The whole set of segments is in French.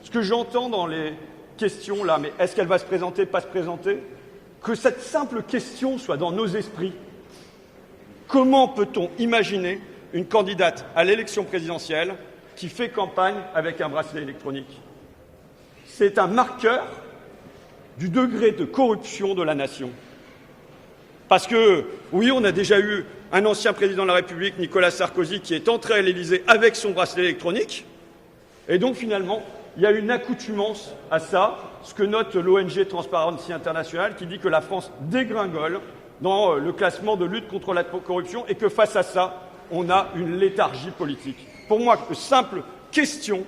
Ce que j'entends dans les questions là, mais est-ce qu'elle va se présenter, pas se présenter? Que cette simple question soit dans nos esprits. Comment peut-on imaginer une candidate à l'élection présidentielle qui fait campagne avec un bracelet électronique? C'est un marqueur du degré de corruption de la nation. Parce que, oui, on a déjà eu un ancien président de la République, Nicolas Sarkozy, qui est entré à l'Élysée avec son bracelet électronique. Et donc, finalement, il y a une accoutumance à ça, ce que note l'ONG Transparency International, qui dit que la France dégringole dans le classement de lutte contre la corruption et que face à ça, on a une léthargie politique. Pour moi, simple question,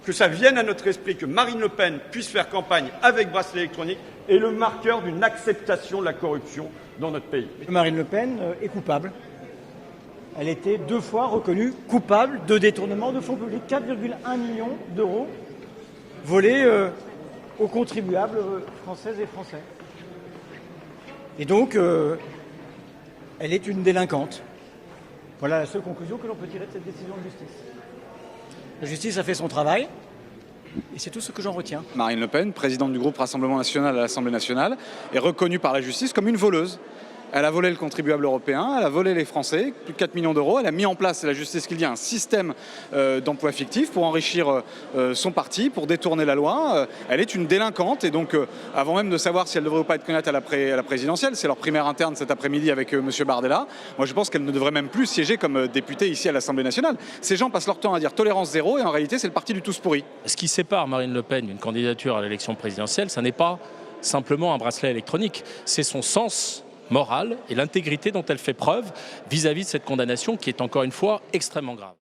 que ça vienne à notre esprit, que Marine Le Pen puisse faire campagne avec bracelet électronique, est le marqueur d'une acceptation de la corruption dans notre pays. Marine Le Pen est coupable. Elle était 2 fois reconnue coupable de détournement de fonds publics. 4,1 millions d'euros volés aux contribuables françaises et français. Et donc, elle est une délinquante. Voilà la seule conclusion que l'on peut tirer de cette décision de justice. La justice a fait son travail, et c'est tout ce que j'en retiens. Marine Le Pen, présidente du groupe Rassemblement National à l'Assemblée nationale, est reconnue par la justice comme une voleuse. Elle a volé le contribuable européen, elle a volé les Français, plus de 4 millions d'euros. Elle a mis en place, c'est la justice qui le dit, un système d'emploi fictif pour enrichir son parti, pour détourner la loi. Elle est une délinquante et donc, avant même de savoir si elle devrait ou pas être candidate à la présidentielle, c'est leur primaire interne cet après-midi avec M. Bardella, moi je pense qu'elle ne devrait même plus siéger comme députée ici à l'Assemblée nationale. Ces gens passent leur temps à dire tolérance zéro et en réalité c'est le parti du tous pourri. Ce qui sépare Marine Le Pen d'une candidature à l'élection présidentielle, ça n'est pas simplement un bracelet électronique, c'est son sens morale et l'intégrité dont elle fait preuve vis-à-vis de cette condamnation qui est encore une fois extrêmement grave.